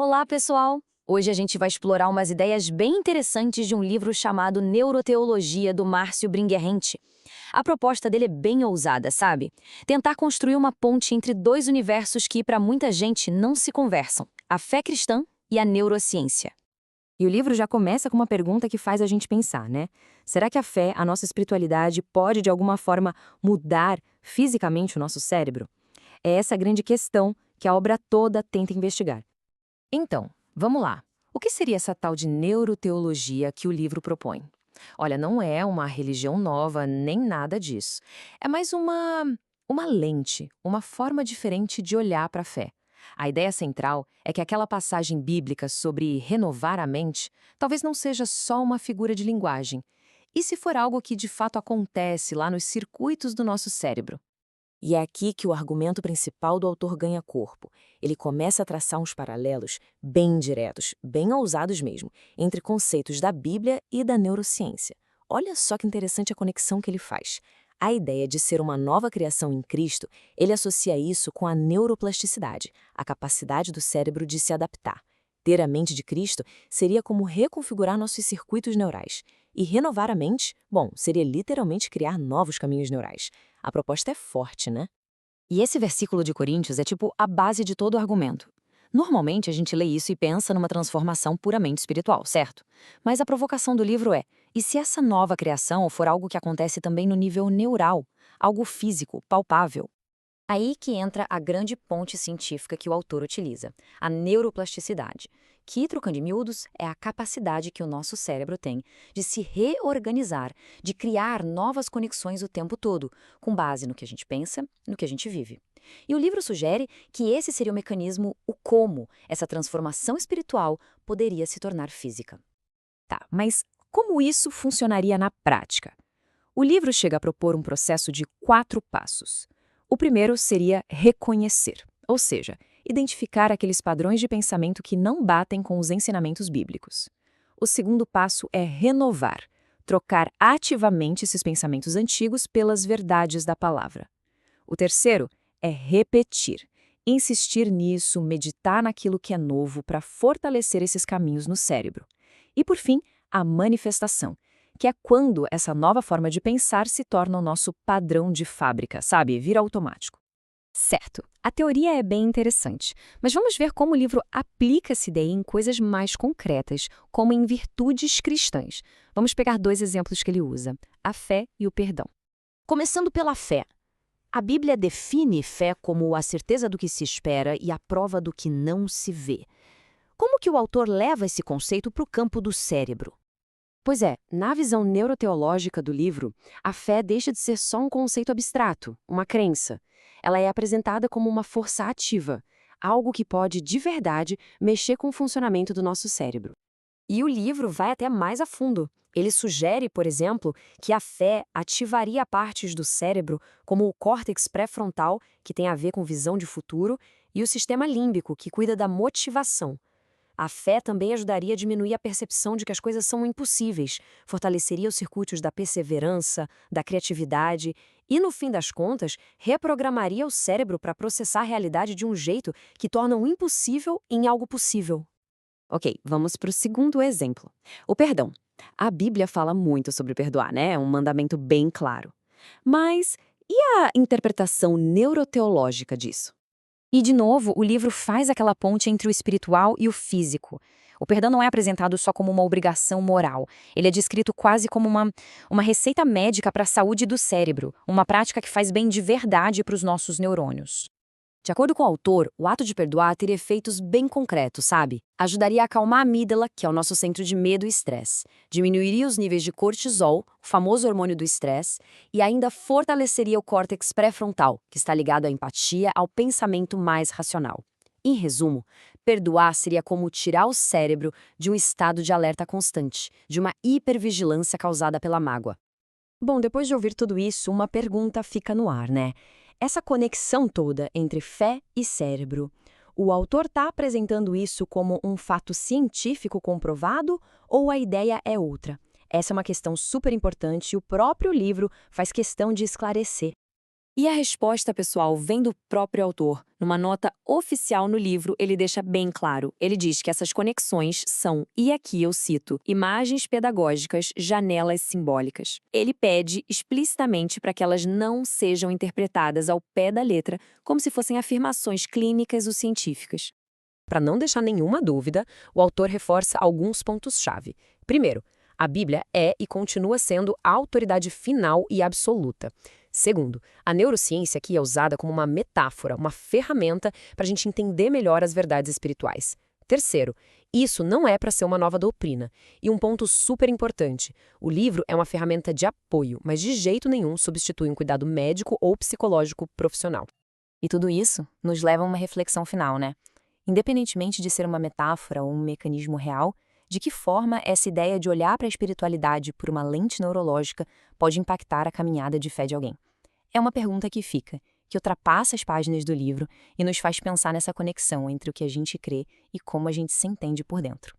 Olá, pessoal! Hoje a gente vai explorar umas ideias bem interessantes de um livro chamado Neuroteologia, do Márcio Bringuerrente. A proposta dele é bem ousada, sabe? Tentar construir uma ponte entre dois universos que, para muita gente, não se conversam: a fé cristã e a neurociência. E o livro já começa com uma pergunta que faz a gente pensar, né? Será que a fé, a nossa espiritualidade, pode de alguma forma mudar fisicamente o nosso cérebro? É essa a grande questão que a obra toda tenta investigar. Então, vamos lá. O que seria essa tal de neuroteologia que o livro propõe? Olha, não é uma religião nova, nem nada disso. É mais uma lente, uma forma diferente de olhar para a fé. A ideia central é que aquela passagem bíblica sobre renovar a mente talvez não seja só uma figura de linguagem. E se for algo que de fato acontece lá nos circuitos do nosso cérebro? E é aqui que o argumento principal do autor ganha corpo. Ele começa a traçar uns paralelos bem diretos, bem ousados mesmo, entre conceitos da Bíblia e da neurociência. Olha só que interessante a conexão que ele faz. A ideia de ser uma nova criação em Cristo, ele associa isso com a neuroplasticidade, a capacidade do cérebro de se adaptar. Ter a mente de Cristo seria como reconfigurar nossos circuitos neurais. E renovar a mente, bom, seria literalmente criar novos caminhos neurais. A proposta é forte, né? E esse versículo de Coríntios é tipo a base de todo o argumento. Normalmente a gente lê isso e pensa numa transformação puramente espiritual, certo? Mas a provocação do livro é: e se essa nova criação for algo que acontece também no nível neural, algo físico, palpável? Aí que entra a grande ponte científica que o autor utiliza, a neuroplasticidade, que, trocando em miúdos, é a capacidade que o nosso cérebro tem de se reorganizar, de criar novas conexões o tempo todo, com base no que a gente pensa, no que a gente vive. E o livro sugere que esse seria o mecanismo, o como essa transformação espiritual poderia se tornar física. Tá, mas como isso funcionaria na prática? O livro chega a propor um processo de 4 passos. O primeiro seria reconhecer, ou seja, identificar aqueles padrões de pensamento que não batem com os ensinamentos bíblicos. O segundo passo é renovar, trocar ativamente esses pensamentos antigos pelas verdades da palavra. O terceiro é repetir, insistir nisso, meditar naquilo que é novo para fortalecer esses caminhos no cérebro. E, por fim, a manifestação, que é quando essa nova forma de pensar se torna o nosso padrão de fábrica, sabe? Vira automático. Certo, a teoria é bem interessante, mas vamos ver como o livro aplica essa ideia em coisas mais concretas, como em virtudes cristãs. Vamos pegar 2 exemplos que ele usa: a fé e o perdão. Começando pela fé. A Bíblia define fé como a certeza do que se espera e a prova do que não se vê. Como que o autor leva esse conceito para o campo do cérebro? Pois é, na visão neuroteológica do livro, a fé deixa de ser só um conceito abstrato, uma crença. Ela é apresentada como uma força ativa, algo que pode, de verdade, mexer com o funcionamento do nosso cérebro. E o livro vai até mais a fundo. Ele sugere, por exemplo, que a fé ativaria partes do cérebro, como o córtex pré-frontal, que tem a ver com visão de futuro, e o sistema límbico, que cuida da motivação. A fé também ajudaria a diminuir a percepção de que as coisas são impossíveis, fortaleceria os circuitos da perseverança, da criatividade e, no fim das contas, reprogramaria o cérebro para processar a realidade de um jeito que torna o impossível em algo possível. Ok, vamos para o segundo exemplo. O perdão. A Bíblia fala muito sobre perdoar, né? É um mandamento bem claro. Mas e a interpretação neuroteológica disso? E, de novo, o livro faz aquela ponte entre o espiritual e o físico. O perdão não é apresentado só como uma obrigação moral. Ele é descrito quase como uma receita médica para a saúde do cérebro, uma prática que faz bem de verdade para os nossos neurônios. De acordo com o autor, o ato de perdoar teria efeitos bem concretos, sabe? Ajudaria a acalmar a amígdala, que é o nosso centro de medo e estresse, diminuiria os níveis de cortisol, o famoso hormônio do estresse, e ainda fortaleceria o córtex pré-frontal, que está ligado à empatia, ao pensamento mais racional. Em resumo, perdoar seria como tirar o cérebro de um estado de alerta constante, de uma hipervigilância causada pela mágoa. Bom, depois de ouvir tudo isso, uma pergunta fica no ar, né? Essa conexão toda entre fé e cérebro, o autor está apresentando isso como um fato científico comprovado ou a ideia é outra? Essa é uma questão super importante e o próprio livro faz questão de esclarecer. E a resposta, pessoal, vem do próprio autor. Numa nota oficial no livro, ele deixa bem claro. Ele diz que essas conexões são, e aqui eu cito, imagens pedagógicas, janelas simbólicas. Ele pede explicitamente para que elas não sejam interpretadas ao pé da letra, como se fossem afirmações clínicas ou científicas. Para não deixar nenhuma dúvida, o autor reforça alguns pontos-chave. Primeiro, a Bíblia é e continua sendo a autoridade final e absoluta. Segundo, a neurociência aqui é usada como uma metáfora, uma ferramenta para a gente entender melhor as verdades espirituais. Terceiro, isso não é para ser uma nova doutrina. E um ponto super importante, o livro é uma ferramenta de apoio, mas de jeito nenhum substitui um cuidado médico ou psicológico profissional. E tudo isso nos leva a uma reflexão final, né? Independentemente de ser uma metáfora ou um mecanismo real, de que forma essa ideia de olhar para a espiritualidade por uma lente neurológica pode impactar a caminhada de fé de alguém? É uma pergunta que fica, que ultrapassa as páginas do livro e nos faz pensar nessa conexão entre o que a gente crê e como a gente se entende por dentro.